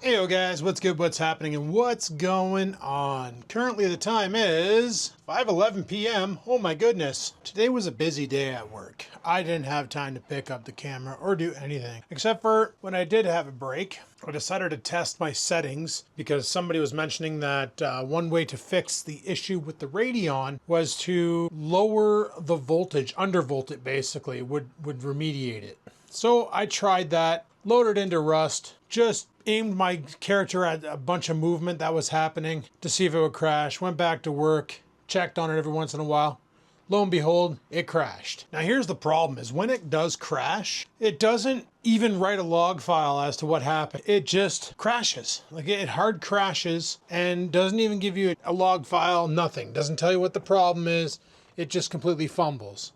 Hey yo guys, what's good, what's happening, and what's going on? Currently the time is 5:11 p.m. Oh my goodness. Today was a busy day at work. I didn't have time to pick up the camera or do anything. Except for when I did have a break, I decided to test my settings because somebody was mentioning that one way to fix the issue with the Radeon was to lower the voltage, undervolt it basically, would remediate it. So I tried that, loaded into Rust, just aimed my character at a bunch of movement that was happening to see if it would crash, went back to work, checked on it every once in a while. Lo and behold, it crashed. Now here's the problem is when it does crash, it doesn't even write a log file as to what happened. It just crashes. Like it hard crashes and doesn't even give you a log file, nothing. Doesn't tell you what the problem is. It just completely fumbles.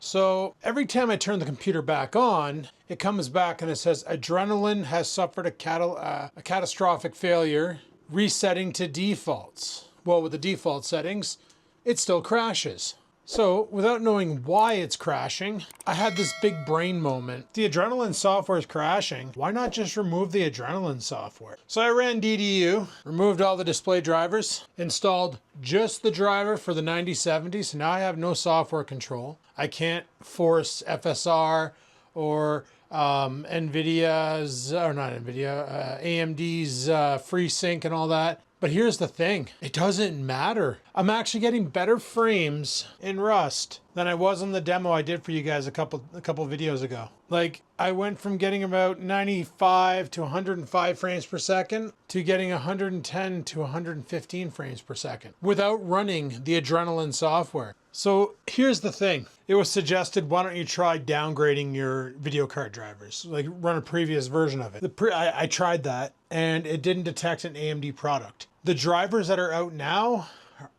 So every time I turn the computer back on, it comes back and it says adrenaline has suffered a catastrophic failure, resetting to defaults. Well, with the default settings, it still crashes. So without knowing why it's crashing, I had this big brain moment. The adrenaline software is crashing. Why not just remove the adrenaline software? So I ran DDU, removed all the display drivers, installed just the driver for the 9070. So now I have no software control. I can't force FSR or NVIDIA's, or not NVIDIA, AMD's FreeSync and all that. But here's the thing, it doesn't matter. I'm actually getting better frames in Rust than I was on the demo I did for you guys a couple videos ago. Like I went from getting about 95 to 105 frames per second to getting 110 to 115 frames per second without running the adrenaline software. So here's the thing. It was suggested, why don't you try downgrading your video card drivers? Like run a previous version of it. I tried that and it didn't detect an AMD product. The drivers that are out now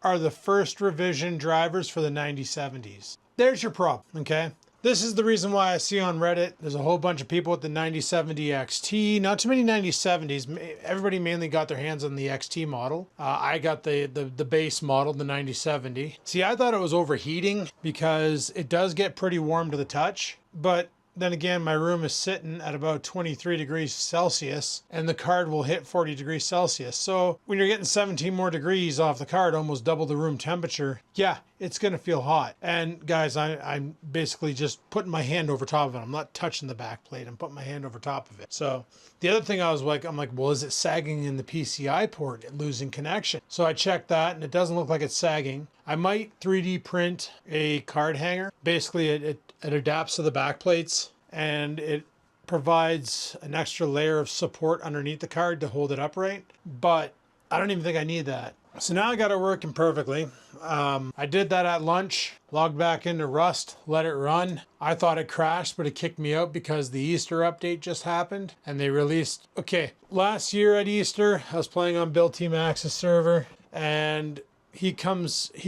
are the first revision drivers for the 9070s. There's your problem, okay? This is the reason why I see on Reddit, there's a whole bunch of people with the 9070 XT, not too many 9070s. Everybody mainly got their hands on the XT model. I got the base model, the 9070. See, I thought it was overheating because it does get pretty warm to the touch, but then again, my room is sitting at about 23 degrees Celsius and the card will hit 40 degrees Celsius. So when you're getting 17 more degrees off the card, almost double the room temperature, yeah, it's going to feel hot. And guys, I'm basically just putting my hand over top of it. I'm not touching the back plate. I'm putting my hand over top of it. So the other thing I'm like, well, is it sagging in the PCI port and losing connection? So I checked that and it doesn't look like it's sagging. I might 3D print a card hanger. Basically, it adapts to the back plates and it provides an extra layer of support underneath the card to hold it upright. But I don't even think I need that. So now I got it working perfectly. I did that at lunch, logged back into Rust, let it run. I thought it crashed, but it kicked me out because the Easter update just happened and they released, okay, last year at Easter, I was playing on Bill T. Max's server and he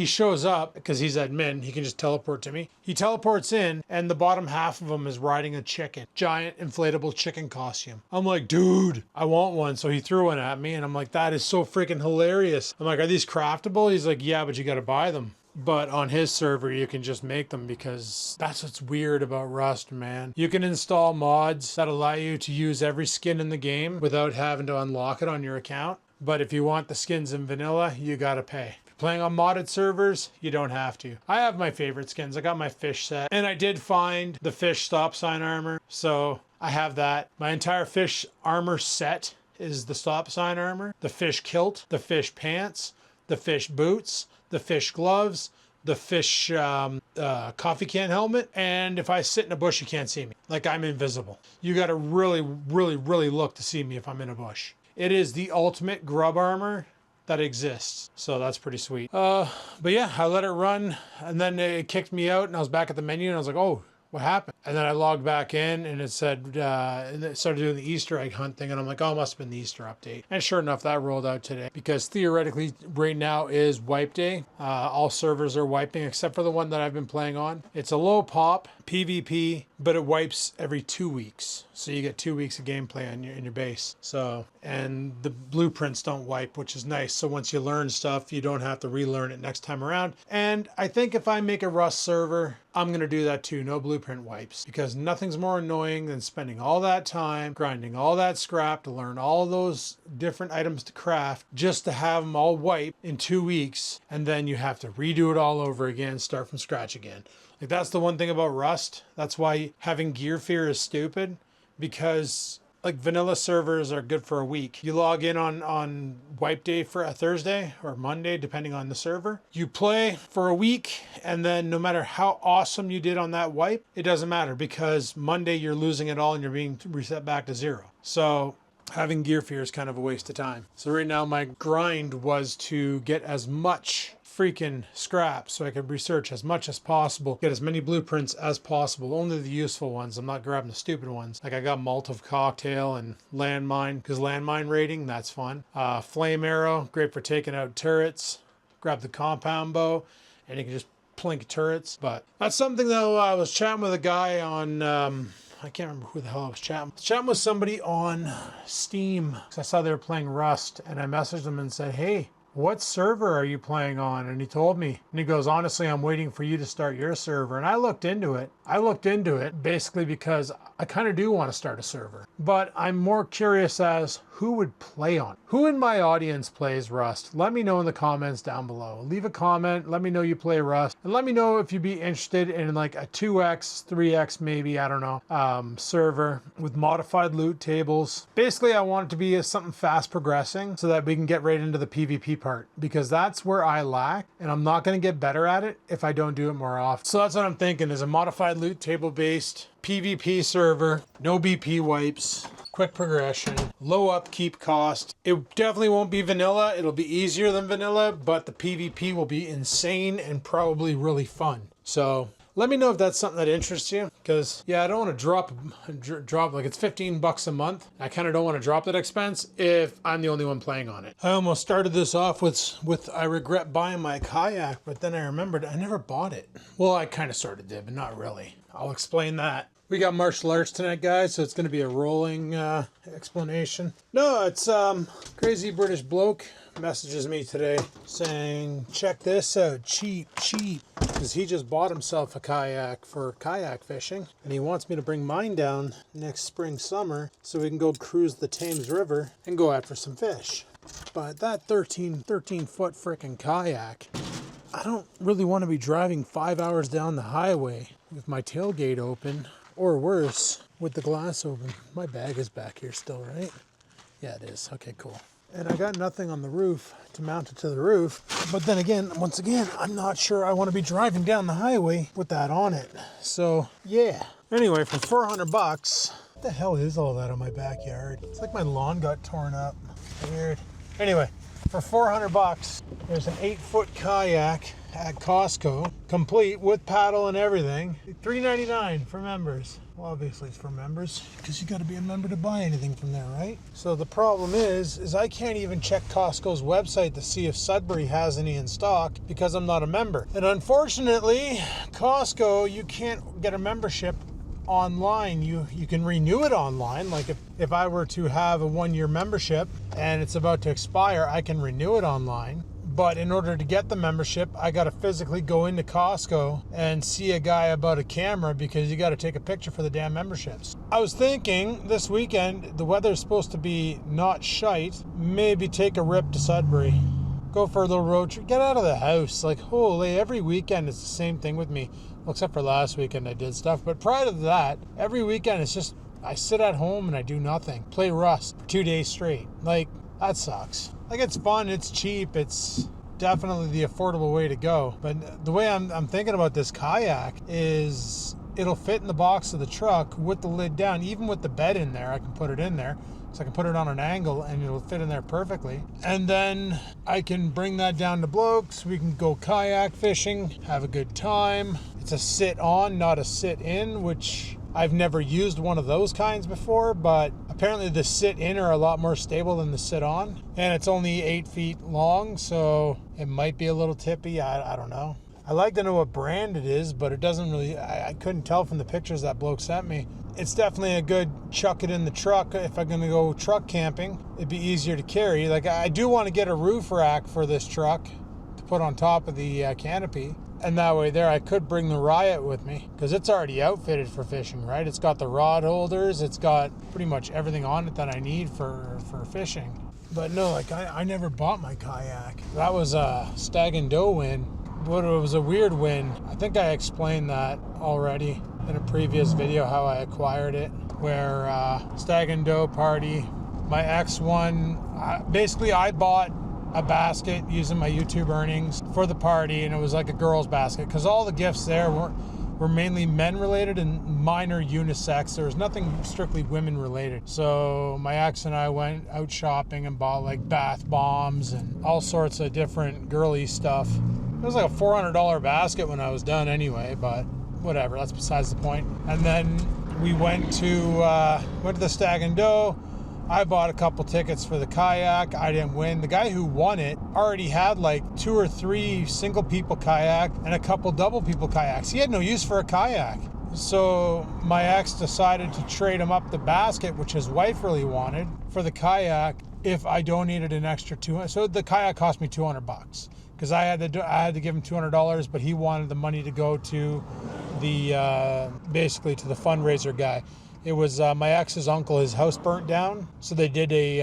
shows up because he's admin. He can just teleport to me. He teleports in and the bottom half of him is riding a chicken, giant inflatable chicken costume. I'm like, dude, I want one. So he threw one at me and I'm like, that is so freaking hilarious. I'm like, are these craftable? He's like, yeah, but you got to buy them. But on his server, you can just make them because that's what's weird about Rust, man. You can install mods that allow you to use every skin in the game without having to unlock it on your account. But if you want the skins in vanilla, you got to pay. Playing on modded servers, you don't have to. I have my favorite skins. I got my fish set and I did find the fish stop sign armor. So I have that. My entire fish armor set is the stop sign armor, the fish kilt, the fish pants, the fish boots, the fish gloves, the fish coffee can helmet. And if I sit in a bush, you can't see me. Like I'm invisible. You got to really, really, really look to see me if I'm in a bush. It is the ultimate grub armor that exists. So that's pretty sweet. But yeah, I let it run and then it kicked me out and I was back at the menu and I was like, oh, what happened? And then I logged back in and it said, and it started doing the Easter egg hunt thing and I'm like, oh, it must have been the Easter update. And sure enough, that rolled out today because theoretically right now is wipe day. All servers are wiping except for the one that I've been playing on. It's a low pop PvP but it wipes every 2 weeks. So you get 2 weeks of gameplay on in your base. So, and the blueprints don't wipe, which is nice. So once you learn stuff, you don't have to relearn it next time around. And I think if I make a Rust server, I'm going to do that too. No blueprint wipes, because nothing's more annoying than spending all that time, grinding all that scrap to learn all those different items to craft, just to have them all wiped in 2 weeks. And then you have to redo it all over again, start from scratch again. Like, that's the one thing about Rust. That's why having gear fear is stupid, because like vanilla servers are good for a week. You log in on wipe day for a Thursday or Monday, depending on the server. You play for a week, and then no matter how awesome you did on that wipe, it doesn't matter, because Monday you're losing it all and you're being reset back to zero. So having gear fear is kind of a waste of time. So right now my grind was to get as much freaking scrap so I could research as much as possible, get as many blueprints as possible, only the useful ones. I'm not grabbing the stupid ones. Like, I got Molotov Cocktail and Landmine, because landmine raiding, that's fun. Flame Arrow, great for taking out turrets. Grab the compound bow and you can just plink turrets. But that's something, though. I was chatting with a guy on I can't remember who the hell I was chatting. Chatting with somebody on Steam, because I saw they were playing Rust, and I messaged them and said, hey, what server are you playing on? And he told me, and he goes, honestly, I'm waiting for you to start your server. And I looked into it basically because I kind of do want to start a server, but I'm more curious as who would play on. Who in my audience plays Rust? Let me know in the comments down below. Leave a comment. Let me know you play Rust, and let me know if you'd be interested in like a 2x, 3x, maybe, I don't know, server with modified loot tables. Basically, I want it to be something fast progressing so that we can get right into the PvP part, because that's where I lack, and I'm not going to get better at it if I don't do it more often. So that's what I'm thinking, is a modified loot table based PvP server, no BP wipes, quick progression, low upkeep cost. It definitely won't be vanilla. It'll be easier than vanilla, but the PvP will be insane and probably really fun. So let me know if that's something that interests you, because yeah, I don't want to drop like it's $15 a month. I kind of don't want to drop that expense if I'm the only one playing on it. I almost started this off with I regret buying my kayak, but then I remembered I never bought it. Well, I kind of sort of did, but not really. I'll explain that. We got martial arts tonight, guys, so it's going to be a rolling explanation. No, it's Crazybritishbloke messages me today saying, check this out, cheap, because he just bought himself a kayak for kayak fishing, and he wants me to bring mine down next spring, summer, so we can go cruise the Thames River and go after some fish. But that 13 foot freaking kayak, I don't really want to be driving 5 hours down the highway with my tailgate open, or worse, with the glass open. My bag is back here still, right? Yeah, it is. Okay, cool. And I got nothing on the roof to mount it to the roof. But then again, once again, I'm not sure I want to be driving down the highway with that on it. So, yeah. Anyway, for $400, what the hell is all that on my backyard? It's like my lawn got torn up. Weird. Anyway, for $400, there's an 8-foot kayak at Costco, complete with paddle and everything. $3.99 for members. Well, obviously it's for members, because you got to be a member to buy anything from there, right? So the problem is I can't even check Costco's website to see if Sudbury has any in stock, because I'm not a member. And unfortunately, Costco, you can't get a membership online. You can renew it online. Like if I were to have a 1-year membership and it's about to expire, I can renew it online. But in order to get the membership, I got to physically go into Costco and see a guy about a camera, because you got to take a picture for the damn memberships. I was thinking this weekend, the weather's supposed to be not shite, maybe take a rip to Sudbury. Go for a little road trip, get out of the house. Like, holy, every weekend it's the same thing with me. Well, except for last weekend I did stuff. But prior to that, every weekend it's just, I sit at home and I do nothing. Play Rust for 2 days straight. Like, that sucks. Like, it's fun, it's cheap, it's definitely the affordable way to go. But the way I'm thinking about this kayak is it'll fit in the box of the truck with the lid down. Even with the bed in there, I can put it in there. So I can put it on an angle and it'll fit in there perfectly. And then I can bring that down to Blokes. We can go kayak fishing, have a good time. It's a sit on, not a sit in, which I've never used one of those kinds before, but apparently the sit in are a lot more stable than the sit on. And it's only 8 feet long, so it might be a little tippy. I don't know. I like to know what brand it is, but it doesn't really, I couldn't tell from the pictures that bloke sent me. It's definitely a good chuck it in the truck. If I'm gonna go truck camping, it'd be easier to carry. Like, I do want to get a roof rack for this truck to put on top of the canopy. And that way there I could bring the Riot with me, because it's already outfitted for fishing, right? It's got the rod holders, it's got pretty much everything on it that I need for fishing. But no, like, I never bought my kayak. That was a Stag and Doe win, but it was a weird win. I think I explained that already in a previous video, how I acquired it, where Stag and Doe party, my ex won. Basically, I bought a basket using my YouTube earnings for the party, and it was like a girl's basket, because all the gifts there were mainly men related and minor unisex. There was nothing strictly women related. So my ex and I went out shopping and bought like bath bombs and all sorts of different girly stuff. It was like a $400 basket when I was done anyway, but whatever, that's besides the point. And then we went to the Stag and Doe. I bought a couple tickets for the kayak. I didn't win. The guy who won it already had like 2 or 3 single people kayak and a couple double people kayaks. He had no use for a kayak. So my ex decided to trade him up the basket, which his wife really wanted, for the kayak if I donated an extra $200. So the kayak cost me $200 because I had to give him $200, but he wanted the money to go to the basically to the fundraiser guy. It was my ex's uncle, his house burnt down. So they did it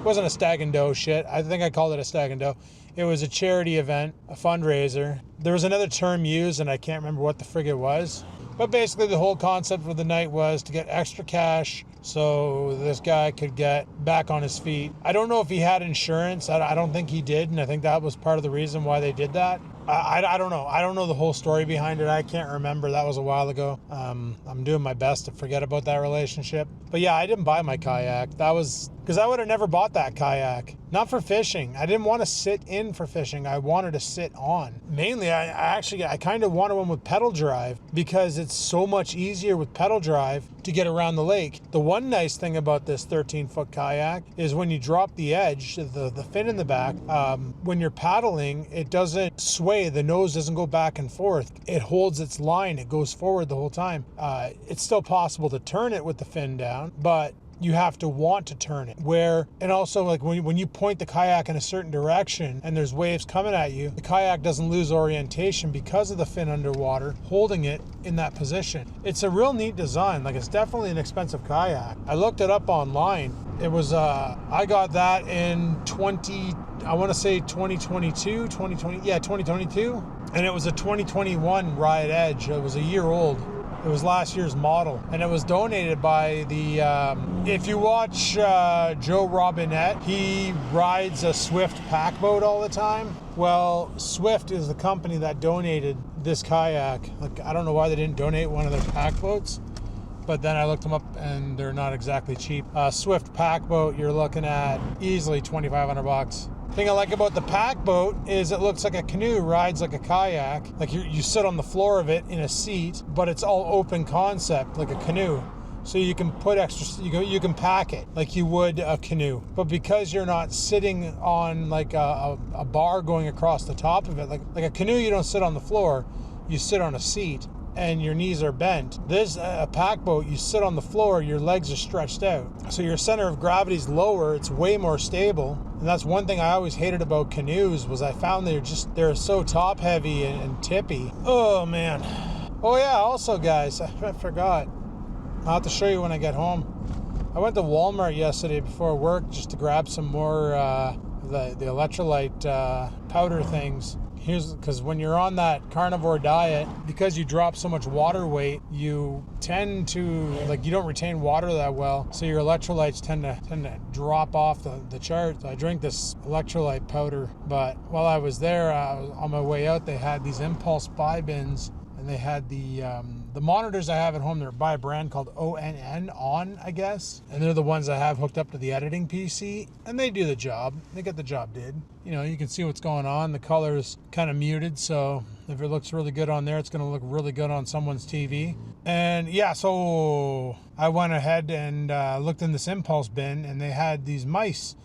wasn't a Stag and Doe shit. I think I called it a Stag and Doe. It was a charity event, a fundraiser. There was another term used and I can't remember what the frig it was. But basically the whole concept of the night was to get extra cash so this guy could get back on his feet. I don't know if he had insurance. I don't think he did. And I think that was part of the reason why they did that. I don't know. I don't know the whole story behind it. I can't remember. That was a while ago. I'm doing my best to forget about that relationship. But yeah, I didn't buy my kayak. That was because I would have never bought that kayak. Not for fishing. I didn't want to sit in for fishing. I wanted to sit on. Mainly, I kind of wanted one with pedal drive because it's so much easier with pedal drive to get around the lake. The one nice thing about this 13-foot kayak is when you drop the edge, the fin in the back, when you're paddling, it doesn't sway. The nose doesn't go back and forth. It holds its line. It goes forward the whole time. It's still possible to turn it with the fin down, but you have to want to turn it. And also, like, when you point the kayak in a certain direction and there's waves coming at you, the kayak doesn't lose orientation because of the fin underwater holding it in that position. It's a real neat design. Like, it's definitely an expensive kayak. I looked it up online. It was I got that in 2022, 2022, and it was a 2021 Riot Edge. It was a year old. It was last year's model, and it was donated by the, if you watch Joe Robinette, he rides a Swift pack boat all the time. Well, Swift is the company that donated this kayak. Like, I don't know why they didn't donate one of their pack boats, but then I looked them up and they're not exactly cheap. Swift pack boat, you're looking at easily $2,500. Thing I like about the pack boat is it looks like a canoe, rides like a kayak. Like you sit on the floor of it in a seat, but it's all open concept like a canoe. So you can put extra, you can pack it like you would a canoe. But because you're not sitting on like a bar going across the top of it, like a canoe, you don't sit on the floor, you sit on a seat and your knees are bent. This a pack boat, you sit on the floor, your legs are stretched out. So your center of gravity is lower, it's way more stable. And that's one thing I always hated about canoes was I found they're so top heavy and tippy. Oh man. Oh yeah, also guys, I forgot. I'll have to show you when I get home. I went to Walmart yesterday before work just to grab some more the electrolyte powder things. Because when you're on that carnivore diet, because you drop so much water weight, you tend to, you don't retain water that well. So your electrolytes tend to drop off the charts. I drink this electrolyte powder, but while I was there, on my way out, they had these impulse buy bins, and they had the monitors I have at home. They're by a brand called ON, I guess. And they're the ones I have hooked up to the editing PC. And they do the job. They get the job did. You know, you can see what's going on. The color's kind of muted. So if it looks really good on there, it's going to look really good on someone's TV. And yeah, so I went ahead and looked in this impulse bin. And they had these mice.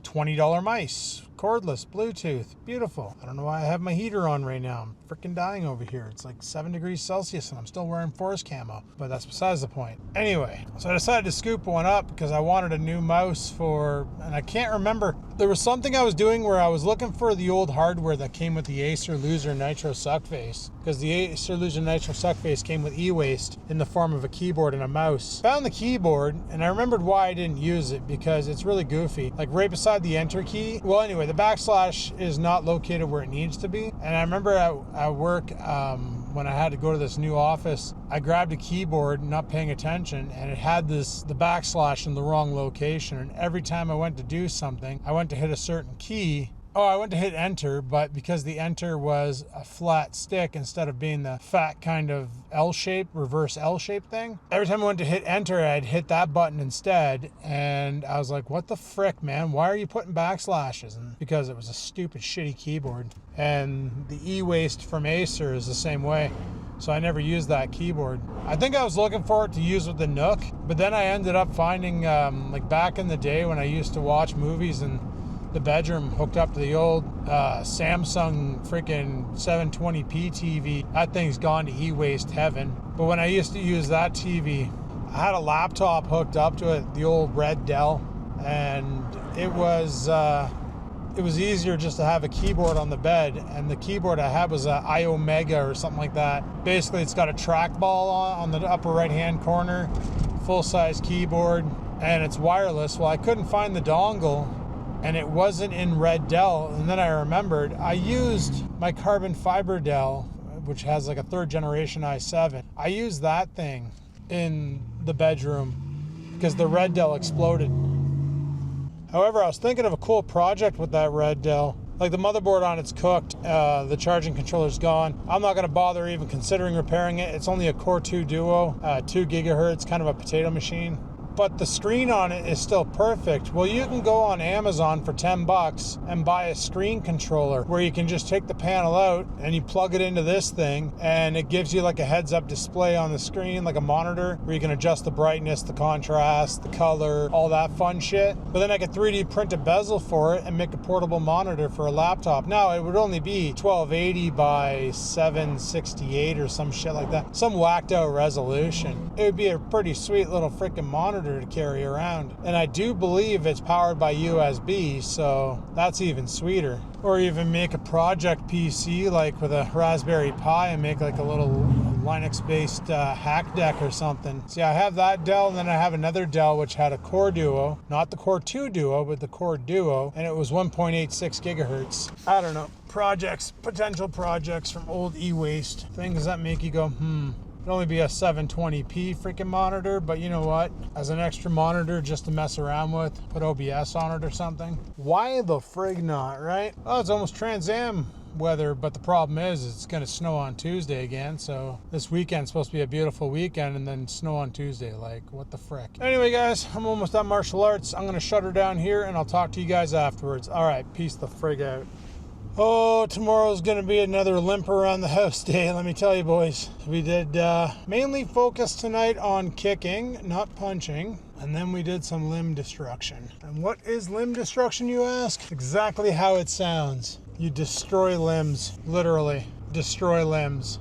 $20 mice. cordless, Bluetooth, beautiful. I don't know why I have my heater on right now. I'm freaking dying over here. It's like 7 degrees Celsius and I'm still wearing forest camo, but that's besides the point. Anyway, so I decided to scoop one up because I wanted a new mouse and I can't remember. There was something I was doing where I was looking for the old hardware that came with the Acer Loser Nitro Suckface, because the Acer Loser Nitro Suckface came with e-waste in the form of a keyboard and a mouse. Found the keyboard and I remembered why I didn't use it, because it's really goofy. Like right beside the enter key. Well, anyway, the backslash is not located where it needs to be. And I remember at work, when I had to go to this new office, I grabbed a keyboard, not paying attention, and it had the backslash in the wrong location. And every time I went to do something, I went to hit a certain key. I went to hit enter, but because the enter was a flat stick instead of being the fat kind of L-shape, reverse L-shape thing, every time I went to hit enter, I'd hit that button instead. And I was like, what the frick, man? Why are you putting backslashes? And because it was a stupid, shitty keyboard. And the e-waste from Acer is the same way. So I never used that keyboard. I think I was looking for it to use with the Nook, but then I ended up finding, like back in the day when I used to watch movies in the bedroom hooked up to the old Samsung freaking 720p TV. That thing's gone to e-waste heaven. But when I used to use that TV, I had a laptop hooked up to it, the old red Dell, and it was easier just to have a keyboard on the bed. And the keyboard I had was a iOmega or something like that. Basically, it's got a trackball on the upper right-hand corner, full-size keyboard, and it's wireless. Well, I couldn't find the dongle, and it wasn't in red Dell. And then I remembered I used my carbon fiber Dell, which has like a 3rd generation i7. I used that thing in the bedroom because the red Dell exploded. However, I was thinking of a cool project with that red Dell. Like the motherboard on it's cooked, the charging controller's gone. I'm not gonna bother even considering repairing it. It's only a Core 2 Duo, 2 gigahertz, kind of a potato machine. But the screen on it is still perfect. Well, you can go on Amazon for $10 and buy a screen controller where you can just take the panel out and you plug it into this thing and it gives you like a heads-up display on the screen, like a monitor, where you can adjust the brightness, the contrast, the color, all that fun shit. But then I could 3D print a bezel for it and make a portable monitor for a laptop. Now, it would only be 1280 by 768 or some shit like that. Some whacked out resolution. It would be a pretty sweet little freaking monitor to carry around. And I do believe it's powered by USB, so that's even sweeter. Or even make a project PC like with a Raspberry Pi and make like a little Linux-based hack deck or something. See, I have that Dell, and then I have another Dell which had a Core Duo, not the Core 2 Duo, but the Core Duo, and it was 1.86 gigahertz. I don't know, potential projects from old e-waste, things that make you go, It'd only be a 720p freaking monitor, but you know what? As an extra monitor just to mess around with, put OBS on it or something. Why the frig not, right? Oh, it's almost Trans Am weather, but the problem is it's going to snow on Tuesday again. So this weekend's supposed to be a beautiful weekend and then snow on Tuesday. Like, what the frick? Anyway, guys, I'm almost done martial arts. I'm going to shut her down here and I'll talk to you guys afterwards. All right, peace the frig out. Oh, tomorrow's going to be another limp around the house day, let me tell you, boys. We did mainly focus tonight on kicking, not punching, and then we did some limb destruction. And what is limb destruction, you ask? Exactly how it sounds. You destroy limbs, literally. Destroy limbs.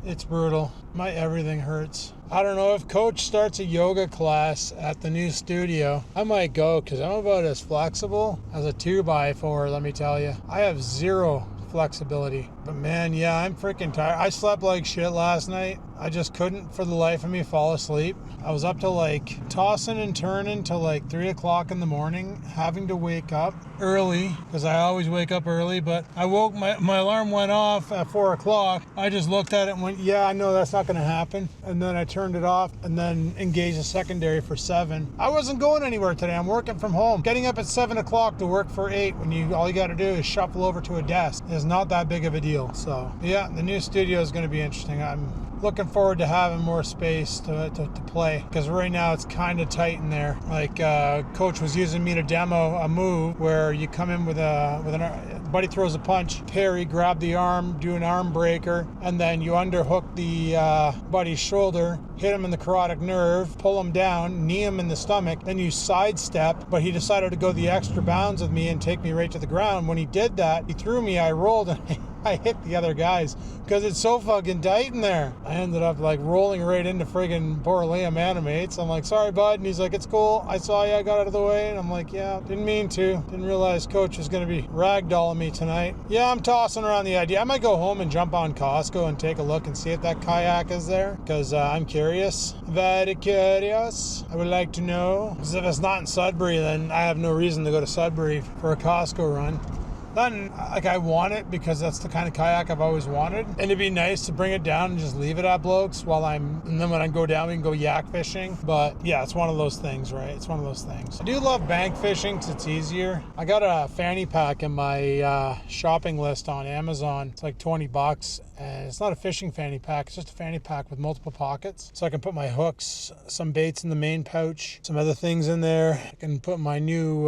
It's brutal. My everything hurts. I don't know, if Coach starts a yoga class at the new studio, I might go, because I'm about as flexible as a 2x4, let me tell you. I have zero flexibility. But man, yeah, I'm freaking tired. I slept like shit last night. I just couldn't for the life of me fall asleep. I was up to like tossing and turning till like 3 o'clock in the morning, having to wake up early, because I always wake up early, but I woke, my alarm went off at 4 o'clock. I just looked at it and went, yeah, I know that's not going to happen. And then I turned it off and then engaged a secondary for 7. I wasn't going anywhere today. I'm working from home. Getting up at 7 o'clock to work for 8 when all you got to do is shuffle over to a desk is not that big of a deal. So yeah, the new studio is going to be interesting. I'm looking forward to having more space to play, because right now it's kind of tight in there. Like coach was using me to demo a move where you come in with an buddy throws a punch, parry, grab the arm, do an arm breaker, and then you underhook the buddy's shoulder, hit him in the carotid nerve, pull him down, knee him in the stomach, then you sidestep. But he decided to go the extra bounds with me and take me right to the ground. When he did that, he threw me, I rolled, and I hit the other guys because it's so fucking tight in there. I ended up like rolling right into friggin' poor Liam Animates. I'm like, sorry, bud. And he's like, it's cool. I saw you. I got out of the way. And I'm like, yeah, didn't mean to. Didn't realize coach was going to be ragdolling me tonight. Yeah, I'm tossing around the idea. I might go home and jump on Costco and take a look and see if that kayak is there, because I'm curious. Very curious. I would like to know. Because if it's not in Sudbury, then I have no reason to go to Sudbury for a Costco run. Then, like, I want it because that's the kind of kayak I've always wanted. And it'd be nice to bring it down and just leave it at Bloke's and then when I go down, we can go yak fishing. But yeah, it's one of those things, right? It's one of those things. I do love bank fishing because it's easier. I got a fanny pack in my shopping list on Amazon. It's like $20. And it's not a fishing fanny pack, it's just a fanny pack with multiple pockets. So I can put my hooks, some baits in the main pouch, some other things in there. I can put my new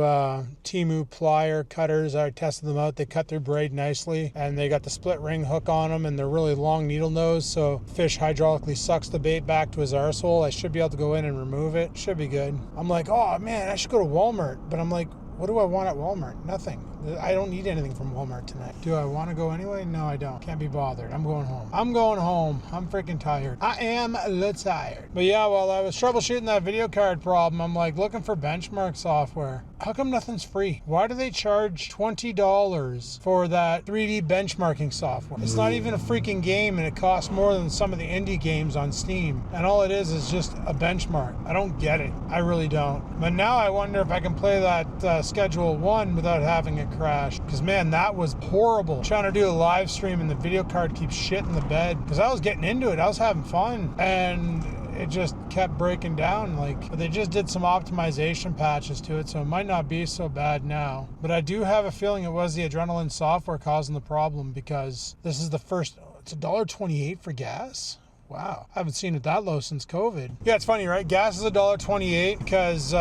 Temu plier cutters. I tested them out. They cut through braid nicely, and they got the split ring hook on them, and they're really long needle nose, so fish hydraulically sucks the bait back to his arsehole. I should be able to go in and remove it. Should be good. I'm like, oh man, I should go to Walmart. But I'm like, what do I want at Walmart? Nothing. I don't need anything from Walmart tonight. Do I want to go anyway? No, I don't. Can't be bothered. I'm going home. I'm freaking tired. I am a little tired. But yeah, while I was troubleshooting that video card problem, I'm like looking for benchmark software. How come nothing's free? Why do they charge $20 for that 3D benchmarking software? It's not even a freaking game, and it costs more than some of the indie games on Steam. And all it is just a benchmark. I don't get it. I really don't. But now I wonder if I can play that Schedule 1 without having it crash. Because man, that was horrible. Trying to do a live stream and the video card keeps shitting the bed. Because I was getting into it. I was having fun. And it just kept breaking down. But they just did some optimization patches to it, so it might not be so bad now. But I do have a feeling it was the Adrenaline software causing the problem, because this is the first. It's $1.28 for gas. Wow, I haven't seen it that low since COVID. Yeah, it's funny, right? Gas is $1.28 because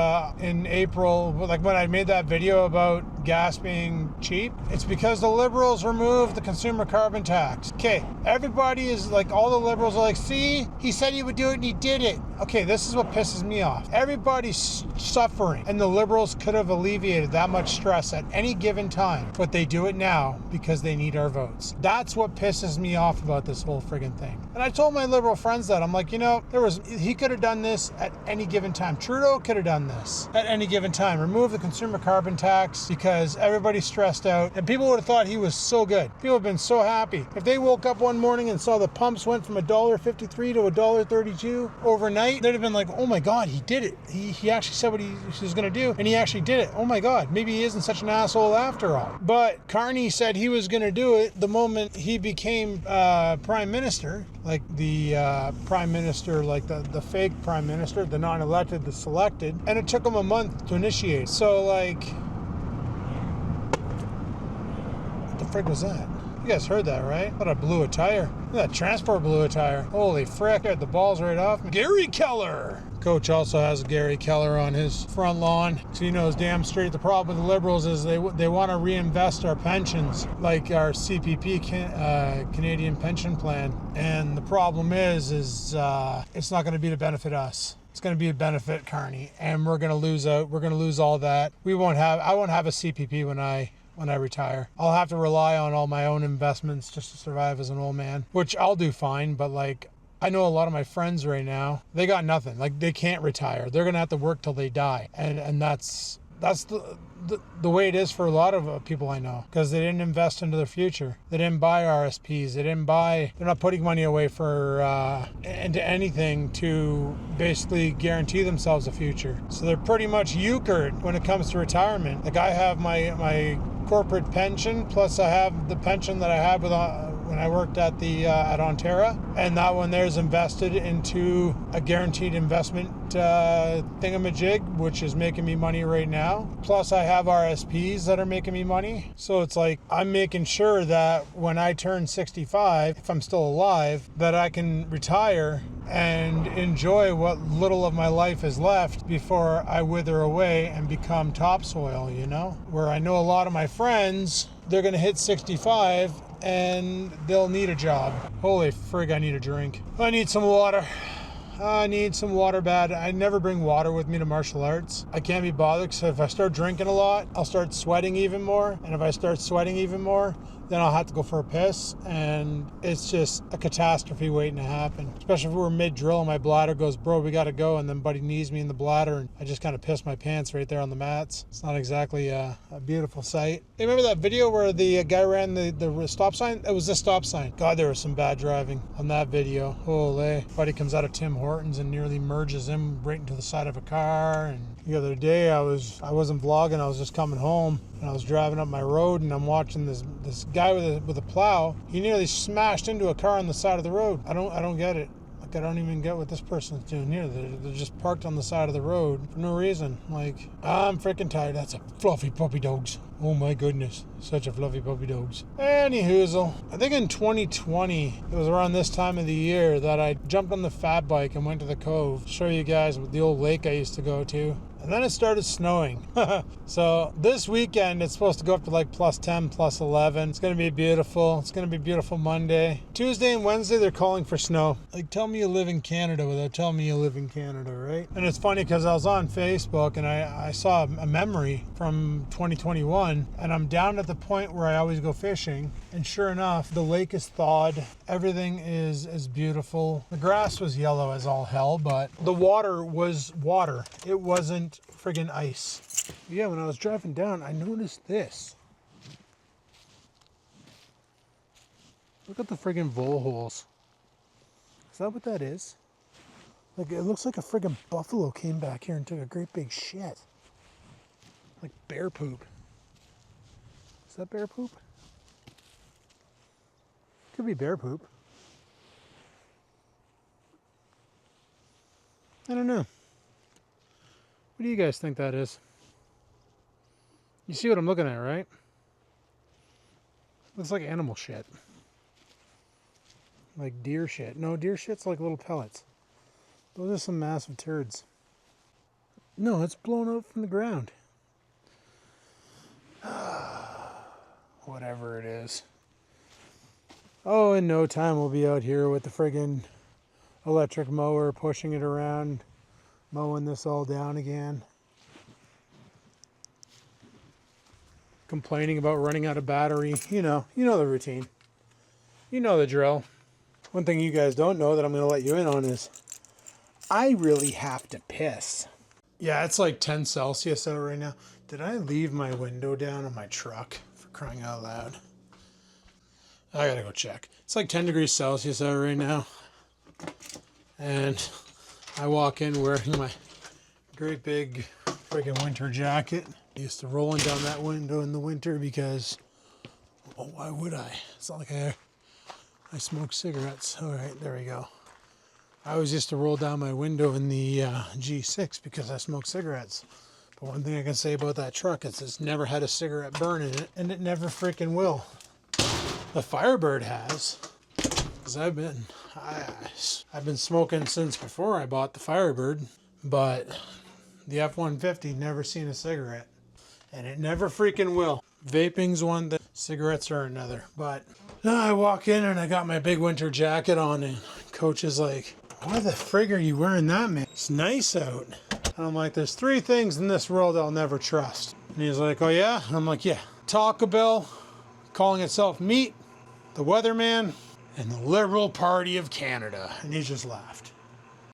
in April, like when I made that video about gas being cheap, it's because the Liberals removed the consumer carbon tax. Okay, everybody is like, all the Liberals are like, see, he said he would do it and he did it. Okay, this is what pisses me off. Everybody's suffering, and the Liberals could have alleviated that much stress at any given time, but they do it now because they need our votes. That's what pisses me off about this whole friggin' thing. And I told my Liberal friends that, I'm like, he could have done this at any given time. Trudeau could have done this at any given time. Remove the consumer carbon tax because everybody's stressed out, and people would have thought he was so good. People have been so happy. If they woke up one morning and saw the pumps went from $1.53 to $1.32 overnight, they'd have been like, oh my God, he did it. He actually said what he was going to do, and he actually did it. Oh my God, maybe he isn't such an asshole after all. But Carney said he was going to do it the moment he became prime minister, like the prime minister, like the fake prime minister, the non-elected, the selected, and it took him a month to initiate. So like, what the frick was that? You guys heard that, right? Thought I blew a tire. That transport blew a tire. Holy frick, I had the balls right off me. Gary Keller. Coach also has Gary Keller on his front lawn, so he knows damn straight the problem with the Liberals is they want to reinvest our pensions, like our CPP, Canadian Pension Plan. And the problem is it's not going to be to benefit us. It's going to be a benefit Carney, and we're going to lose out. We're going to lose all that. I won't have a CPP when I retire. I'll have to rely on all my own investments just to survive as an old man, which I'll do fine. But like, I know a lot of my friends right now, they got nothing. Like, they can't retire. They're going to have to work till they die. And that's the way it is for a lot of people I know, because they didn't invest into their future. They didn't buy RSPs. They're not putting money away into anything to basically guarantee themselves a future. So they're pretty much euchred when it comes to retirement. Like, I have my corporate pension, plus I have the pension that I had when when I worked at the at Ontario, and that one there's invested into a guaranteed investment thingamajig, which is making me money right now. Plus I have RSPs that are making me money. So it's like I'm making sure that when I turn 65, if I'm still alive, that I can retire and enjoy what little of my life is left before I wither away and become topsoil, you know? Where I know a lot of my friends, they're gonna hit 65 and they'll need a job. Holy frig, I need a drink. I need some water. I need some water bad. I never bring water with me to martial arts. I can't be bothered, because if I start drinking a lot, I'll start sweating even more. And if I start sweating even more, then I'll have to go for a piss. And it's just a catastrophe waiting to happen. Especially if we're mid-drill and my bladder goes, bro, we gotta go. And then buddy knees me in the bladder and I just kind of piss my pants right there on the mats. It's not exactly a beautiful sight. Hey, remember that video where the guy ran the stop sign? It was the stop sign. God, there was some bad driving on that video. Holy. Buddy comes out of Tim Hortons and nearly merges him right into the side of a car. And the other day I wasn't vlogging, I was just coming home and I was driving up my road and I'm watching this guy with a plow. He nearly smashed into a car on the side of the road. I don't get it. Like, I don't even get what this person's doing here. They're just parked on the side of the road for no reason. Like, I'm freaking tired. That's a fluffy puppy dogs. Oh my goodness. Such a fluffy puppy dogs. Anyhoozle. I think in 2020, it was around this time of the year that I jumped on the fat bike and went to the Cove. Show you guys the old lake I used to go to. And then it started snowing. So this weekend, it's supposed to go up to like plus 10, plus 11. It's going to be beautiful. It's going to be beautiful Monday. Tuesday and Wednesday, they're calling for snow. Like, tell me you live in Canada without telling me you live in Canada, right? And it's funny because I was on Facebook and I saw a memory from 2021. And I'm down at the point where I always go fishing. And sure enough, the lake is thawed. Everything is beautiful. The grass was yellow as all hell, but the water was water. It wasn't friggin' ice. Yeah, when I was driving down, I noticed this. Look at the friggin' vole holes. Is that what that is? Like, it looks like a friggin' buffalo came back here and took a great big shit. Like bear poop. Is that bear poop? Could be bear poop. I don't know. What do you guys think that is? You see what I'm looking at, right? Looks like animal shit. Like deer shit. No, deer shit's like little pellets. Those are some massive turds. No, it's blown out from the ground. Whatever it is. Oh, in no time we'll be out here with the friggin' electric mower, pushing it around, mowing this all down again. Complaining about running out of battery. You know the routine. You know the drill. One thing you guys don't know that I'm going to let you in on is I really have to piss. Yeah, it's like 10 Celsius out right now. Did I leave my window down on my truck, for crying out loud? I gotta go check. It's like 10 degrees Celsius out right now. And I walk in wearing my great big friggin' winter jacket. I used to rolling down that window in the winter because, well, why would I? It's not like I smoke cigarettes. All right, there we go. I always used to roll down my window in the G6 because I smoke cigarettes. But one thing I can say about that truck is it's never had a cigarette burn in it, and it never freaking will. The Firebird has, because I've been smoking since before I bought the Firebird, but the F-150 never seen a cigarette, and it never freaking will. Vaping's one thing, cigarettes are another. But now I walk in and I got my big winter jacket on, and Coach is like, "Why the frig are you wearing that, man? It's nice out." And I'm like, "There's 3 things in this world I'll never trust." And he's like, "Oh yeah?" And I'm like, "Yeah. Taco Bell, calling itself meat, the weatherman, and the Liberal Party of Canada." And he just laughed.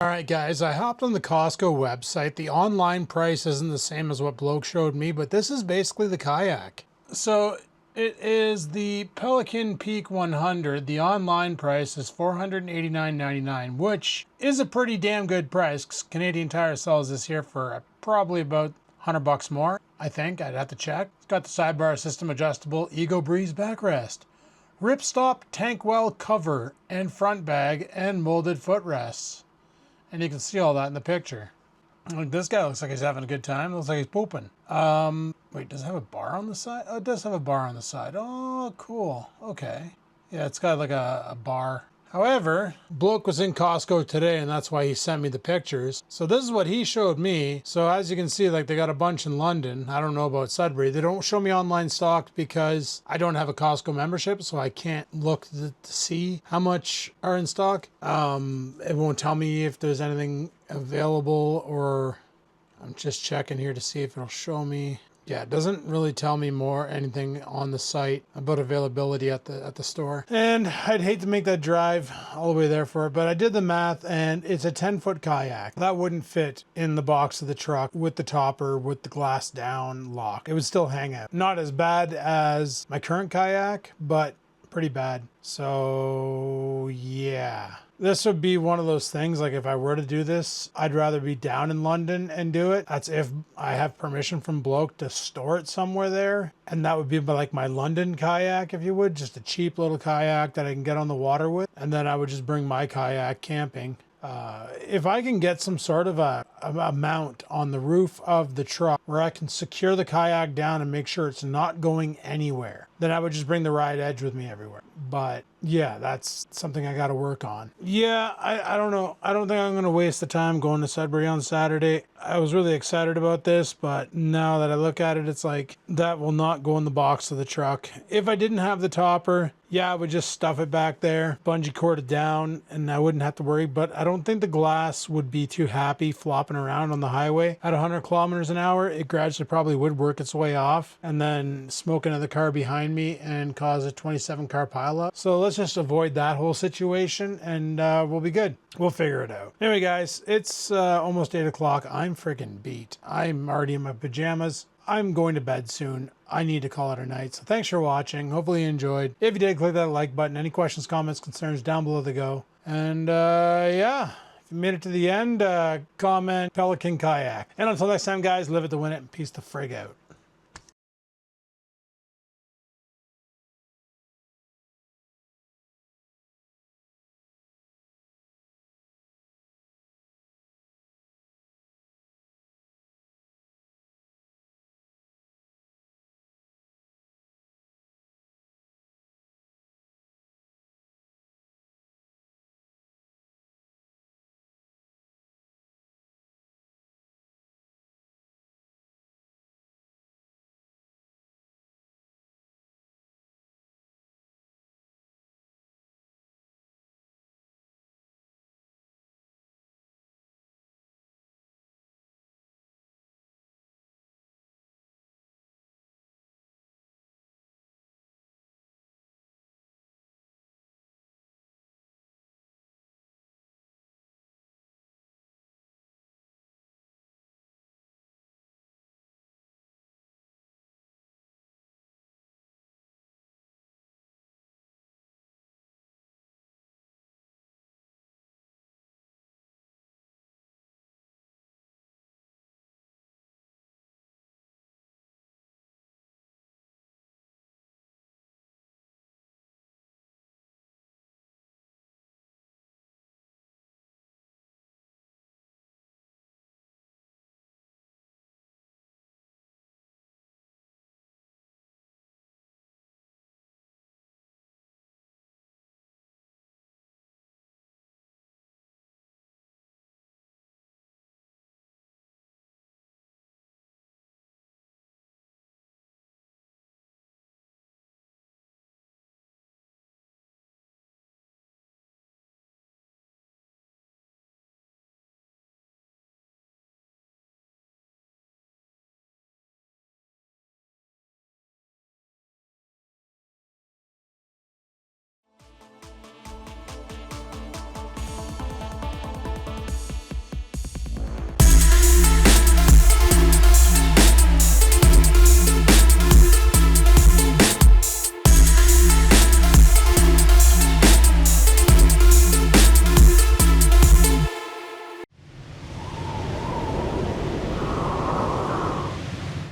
All right, guys, I hopped on the Costco website. The online price isn't the same as what Bloke showed me, but this is basically the kayak. So it is the Pelican Peak 100. The online price is $489.99, which is a pretty damn good price. Canadian Tire sells this here for probably about $100 more, I think. I'd have to check. It's got the sidebar system, adjustable Ego Breeze backrest. Ripstop tank well cover and front bag and molded footrests. And you can see all that in the picture. Like, this guy looks like he's having a good time. Looks like he's pooping. Wait, does it have a bar on the side? Oh, it does have a bar on the side. Oh, cool. Okay. Yeah, it's got like a bar. However, Bloke was in Costco today, and that's why he sent me the pictures. So this is what he showed me. So as you can see, like, they got a bunch in London. I don't know about Sudbury. They don't show me online stock because I don't have a Costco membership, so I can't look to see how much are in stock. It won't tell me if there's anything available, or I'm just checking here to see if it'll show me. Yeah, it doesn't really tell me anything on the site about availability at the store. And I'd hate to make that drive all the way there for it, but I did the math, and it's a 10-foot kayak. That wouldn't fit in the box of the truck with the topper, with the glass down lock. It would still hang out. Not as bad as my current kayak, but pretty bad. So yeah. This would be one of those things, like if I were to do this, I'd rather be down in London and do it. That's if I have permission from Bloke to store it somewhere there. And that would be like my London kayak, if you would. Just a cheap little kayak that I can get on the water with. And then I would just bring my kayak camping. If I can get some sort of a mount on the roof of the truck where I can secure the kayak down and make sure it's not going anywhere, then I would just bring the ride edge with me everywhere. But yeah, that's something I got to work on. Yeah, I don't know. I don't think I'm going to waste the time going to Sudbury on Saturday. I was really excited about this, but now that I look at it, it's like that will not go in the box of the truck. If I didn't have the topper, yeah, I would just stuff it back there, bungee cord it down, and I wouldn't have to worry. But I don't think the glass would be too happy flopping around on the highway at 100 kilometers an hour. It gradually probably would work its way off and then smoke another car behind me and cause a 27 car pileup. So let's just avoid that whole situation, and we'll be good. We'll figure it out. Anyway, guys, it's almost 8 o'clock. I'm freaking beat. I'm already in my pajamas. I'm going to bed soon. I need to call it a night. So thanks for watching. Hopefully you enjoyed. If you did, click that like button. Any questions, comments, concerns, down below the go. And yeah, if you made it to the end, comment Pelican Kayak. And until next time, guys, live it to win it and peace the frig out.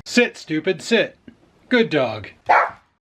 Sit, stupid, sit. Good dog.